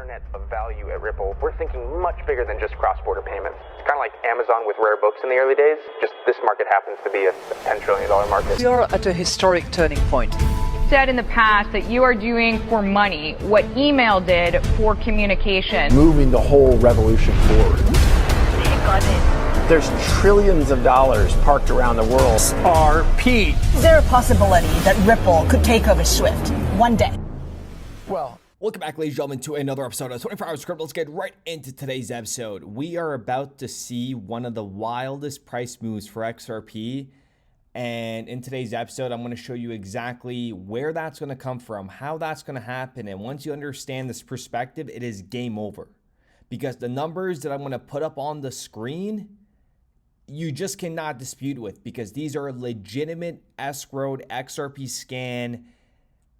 internet of value at Ripple, we're thinking much bigger than just cross-border payments. It's kind of like Amazon with rare books in the early days, just this market happens to be a $10 trillion market. We are at a historic turning point. Said in the past that you are doing for money what email did for communication. Moving the whole revolution forward. Take on it. There's trillions of dollars parked around the world. XRP. Is there a possibility that Ripple could take over Swift one day? Well, welcome back, ladies and gentlemen, to another episode of 24 Hours Crypto. Let's get right into today's episode. We are about to see one of the wildest price moves for XRP. And in today's episode, I'm going to show you exactly where that's going to come from, how that's going to happen. And once you understand this perspective, it is game over. Because the numbers that I'm going to put up on the screen, you just cannot dispute with, because these are legitimate escrowed XRP scan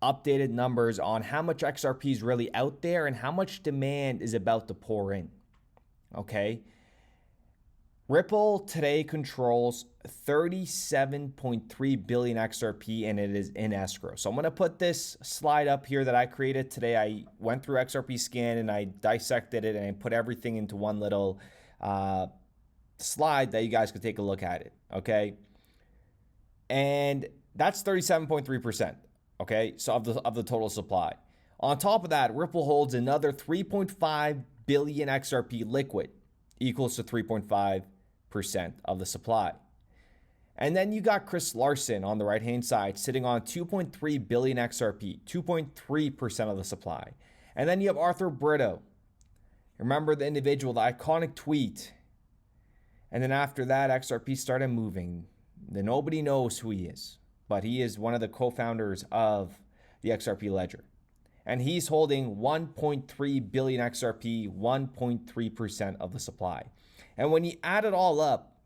updated numbers on how much XRP is really out there and how much demand is about to pour in. Okay. Ripple today controls 37.3 billion XRP and it is in escrow. So I'm going to put this slide up here that I created today. I went through XRP scan and I dissected it and I put everything into one little slide that you guys could take a look at it. Okay. And that's 37.3%. Okay, so of the total supply. On top of that, Ripple holds another 3.5 billion XRP liquid, equals to 3.5% of the supply. And then you got Chris Larson on the right-hand side sitting on 2.3 billion XRP, 2.3% of the supply. And then you have Arthur Brito. Remember the individual, the iconic tweet. And then after that, XRP started moving. Then nobody knows who he is. But he is one of the co-founders of the XRP ledger. And he's holding 1.3 billion XRP, 1.3% of the supply. And when you add it all up,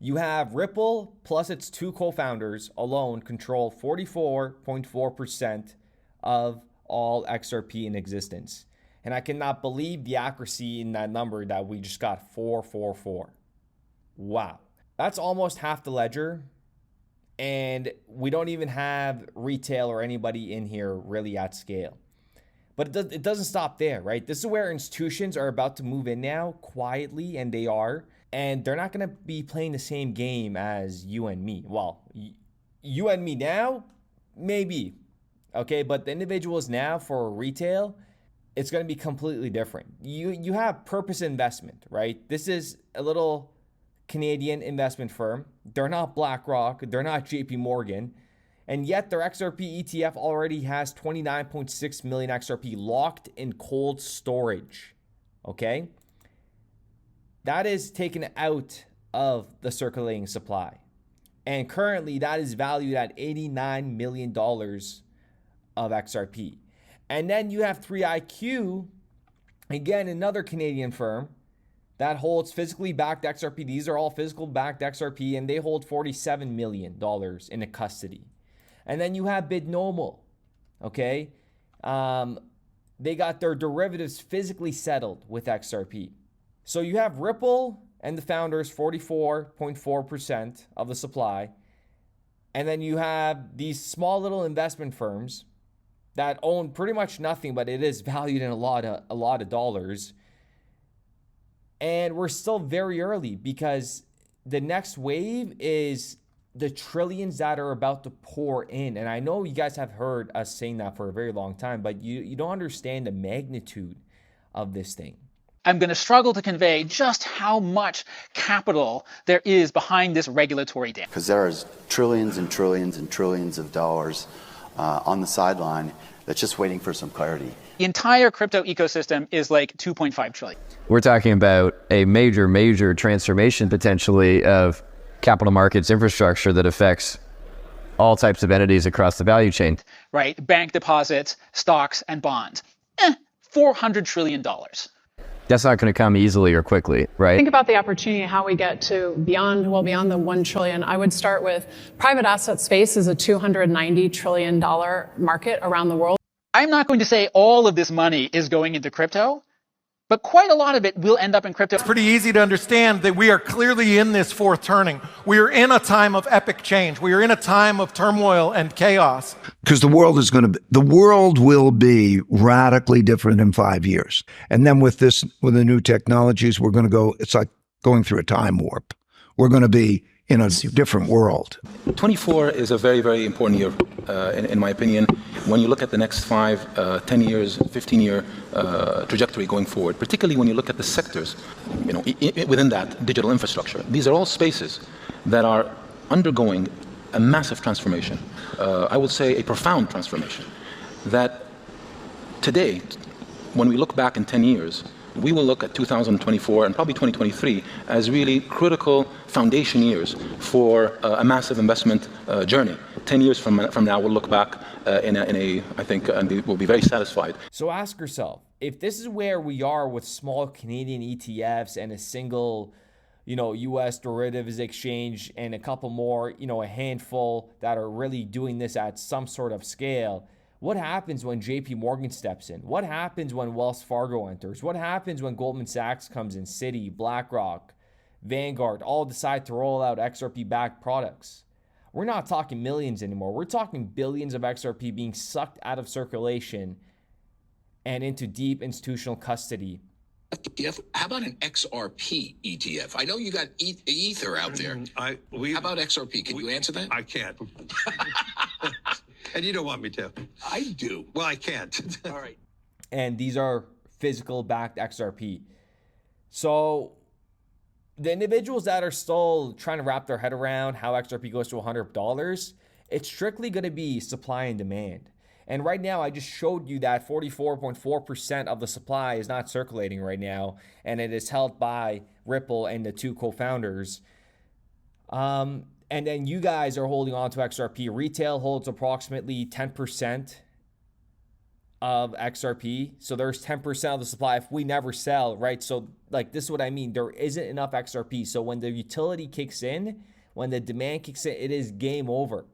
you have Ripple plus its two co-founders alone control 44.4% of all XRP in existence. And I cannot believe the accuracy in that number that we just got 444. Wow. That's almost half the ledger. And we don't even have retail or anybody in here really at scale. But it doesn't stop there, right? This is where institutions are about to move in now quietly, and they are. And they're not going to be playing the same game as you and me. Well, you and me now, maybe. Okay, but the individuals now for retail, it's going to be completely different. You have Purpose Investment, right? This is a little Canadian investment firm. They're not BlackRock. They're not JP Morgan. And yet their XRP ETF already has 29.6 million XRP locked in cold storage. Okay? That is taken out of the circulating supply. And currently that is valued at $89 million of XRP. And then you have 3iQ, again, another Canadian firm that holds physically backed XRP. These are all physical backed XRP, and they hold $47 million in a custody. And then you have Bitunix, okay? They got their derivatives physically settled with XRP. So you have Ripple and the founders, 44.4% of the supply. And then you have these small little investment firms that own pretty much nothing, but it is valued in a lot of dollars. And we're still very early because the next wave is the trillions that are about to pour in. And I know you guys have heard us saying that for a very long time, but you don't understand the magnitude of this thing. I'm going to struggle to convey just how much capital there is behind this regulatory dam. Because there is trillions and trillions and trillions of dollars on the sideline that's just waiting for some clarity. The entire crypto ecosystem is like 2.5 trillion. We're talking about a major transformation potentially of capital markets infrastructure that affects all types of entities across the value chain. Right, bank deposits, stocks, and bonds. $400 trillion. That's not going to come easily or quickly, right? Think about the opportunity, how we get to beyond the 1 trillion. I would start with private asset space is a $290 trillion market around the world. I'm not going to say all of this money is going into crypto, but quite a lot of it will end up in crypto. It's pretty easy to understand that we are clearly in this fourth turning. We are in a time of epic change. We are in a time of turmoil and chaos. Because the world will be radically different in 5 years. And then with the new technologies, it's like going through a time warp. We're going to be in a different world. 24 is a very, very important year, in my opinion. When you look at the next 5, 10 years, 15-year trajectory going forward, particularly when you look at the sectors, within that digital infrastructure, these are all spaces that are undergoing a massive transformation. I would say a profound transformation. That today, when we look back in 10 years, we will look at 2024 and probably 2023 as really critical foundation years for a massive investment journey. 10 years from now, we'll look back I think, and we'll be very satisfied. So ask yourself, if this is where we are with small Canadian ETFs and a single, U.S. derivatives exchange and a couple more, a handful that are really doing this at some sort of scale, what happens when JP Morgan steps in? What happens when Wells Fargo enters? What happens when Goldman Sachs comes in? Citi, BlackRock, Vanguard, all decide to roll out XRP-backed products. We're not talking millions anymore. We're talking billions of XRP being sucked out of circulation and into deep institutional custody. ETF. How about an XRP ETF? I know you got Ether out there. How about XRP? Can you answer that? I can't. And you don't want me to. I do. Well, I can't. All right. And these are physical backed XRP. So the individuals that are still trying to wrap their head around how XRP goes to $100, it's strictly going to be supply and demand. And right now, I just showed you that 44.4% of the supply is not circulating right now, and it is held by Ripple and the two co-founders. And then you guys are holding on to XRP. Retail holds approximately 10% of XRP. So there's 10% of the supply if we never sell, right? So this is what I mean. There isn't enough XRP. So when the utility kicks in, when the demand kicks in, it is game over.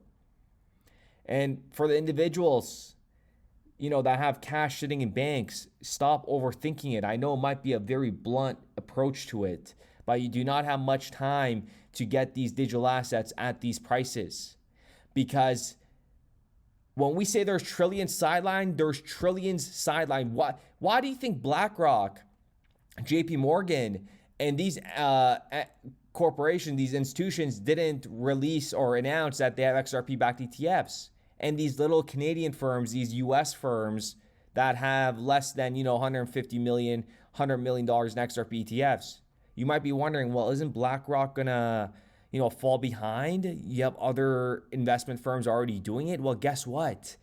And for the individuals, that have cash sitting in banks, stop overthinking it. I know it might be a very blunt approach to it, but you do not have much time to get these digital assets at these prices. Because when we say there's trillions sidelined, there's trillions sidelined. Why do you think BlackRock, JP Morgan, and these corporations, these institutions didn't release or announce that they have XRP-backed ETFs? And these little Canadian firms, these US firms that have less than, $150 million, $100 million in XRP ETFs. You might be wondering, well, isn't BlackRock gonna, fall behind? You have other investment firms already doing it. Well, guess what?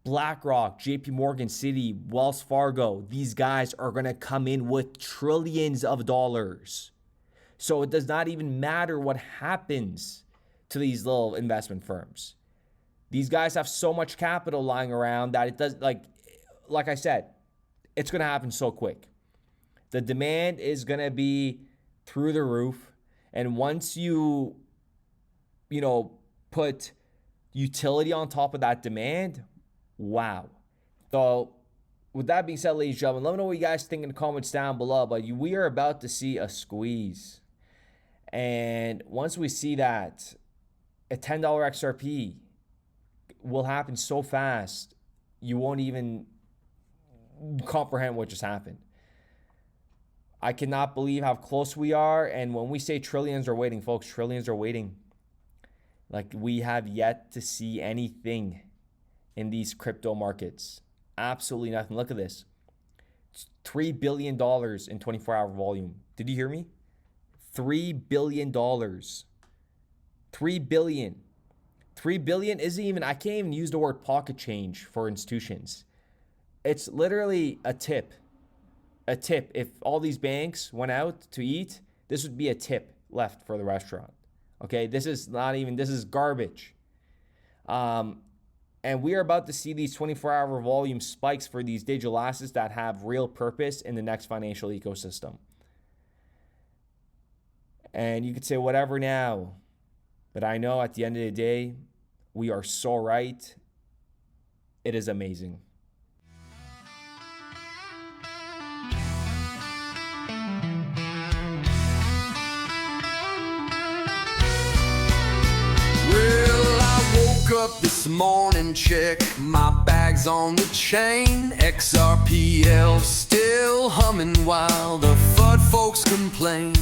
BlackRock, JP Morgan, Citi, Wells Fargo, these guys are gonna come in with trillions of dollars. So it does not even matter what happens to these little investment firms. These guys have so much capital lying around that it does, like I said, it's gonna happen so quick. The demand is gonna be through the roof. And once you put utility on top of that demand, wow. So with that being said, ladies and gentlemen, let me know what you guys think in the comments down below. But we are about to see a squeeze. And once we see that, a $10 XRP will happen so fast, you won't even comprehend what just happened. I cannot believe how close we are. And when we say trillions are waiting, folks, trillions are waiting. We have yet to see anything in these crypto markets. Absolutely nothing. Look at this. It's $3 billion in 24-hour volume. Did you hear me? $3 billion. $3 billion. $3 billion isn't even, I can't even use the word pocket change for institutions. It's literally a tip. A tip. If all these banks went out to eat, this would be a tip left for the restaurant. Okay, this is garbage. And we are about to see these 24-hour volume spikes for these digital assets that have real purpose in the next financial ecosystem. And you could say whatever now, but I know at the end of the day, we are so right. It is amazing. up this morning, check my bags on the chain. XRPL still humming while the FUD folks complain.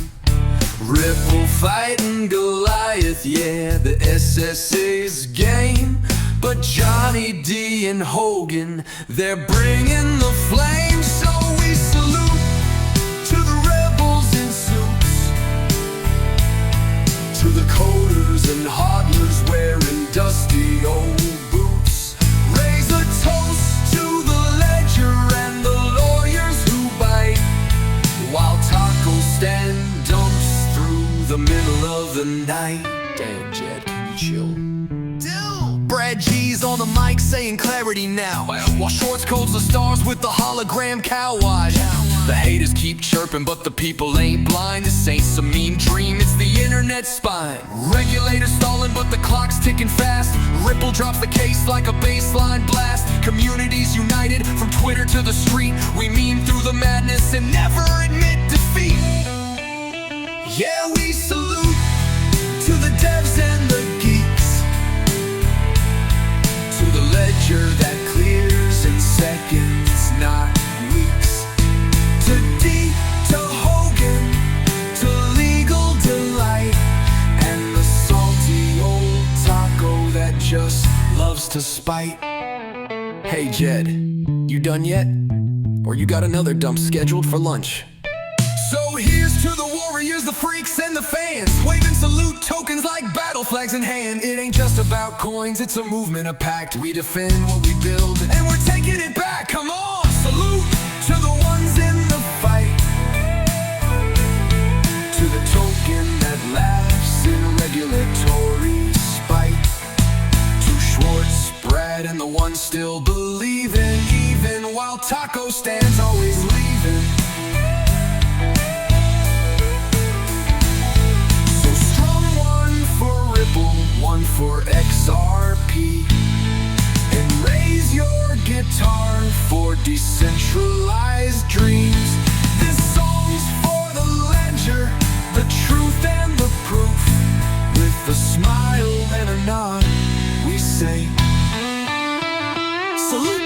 Ripple fighting Goliath, yeah, the SSA's game. But Johnny D and Hogan, they're bringing the flame. So we salute to the rebels in suits, to the coders and hodlers wearing dusty old boots. Raise a toast to the ledger and the lawyers who bite, while taco stand dumps through the middle of the night. Damn, Jed, can you chill? Brad G's on the mic saying clarity now, while Shorts codes the stars with the hologram cow watch. The haters keep chirping, but the people ain't blind. This ain't some mean dream, it's the internet's spine. Regulators stalling, but the clock's ticking fast. Ripple drops the case like a baseline blast. Communities united from Twitter to the street. We meme through the madness and never admit defeat. Yeah, we salute to the devs and the geeks, to the ledger that clears in seconds, not weeks. To D, to Hogan, to legal delight, and the salty old taco that just loves to spite. Hey Jed, you done yet? Or you got another dump scheduled for lunch? So here's to the warriors, the freaks, and the fans, waving salute tokens like battle flags in hand. It ain't just about coins, it's a movement, a pact. We defend what we build, and we're taking it back. Come on, salute to the ones in the fight, to the token that laughs in regulatory spite, to Schwartz, Brad, and the ones still believing, even while taco stands always leaving. One for XRP, and raise your guitar for decentralized dreams. This song's for the ledger, the truth and the proof. With a smile and a nod, we say salute.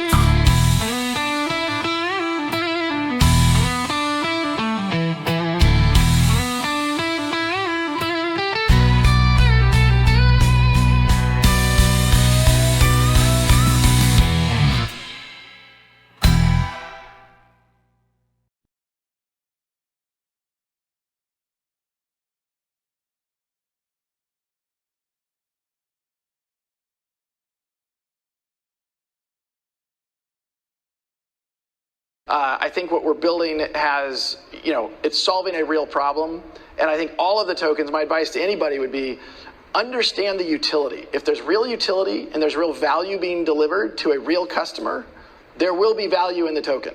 I think what we're building has, it's solving a real problem. And I think all of the tokens, my advice to anybody would be, understand the utility. If there's real utility and there's real value being delivered to a real customer, there will be value in the token.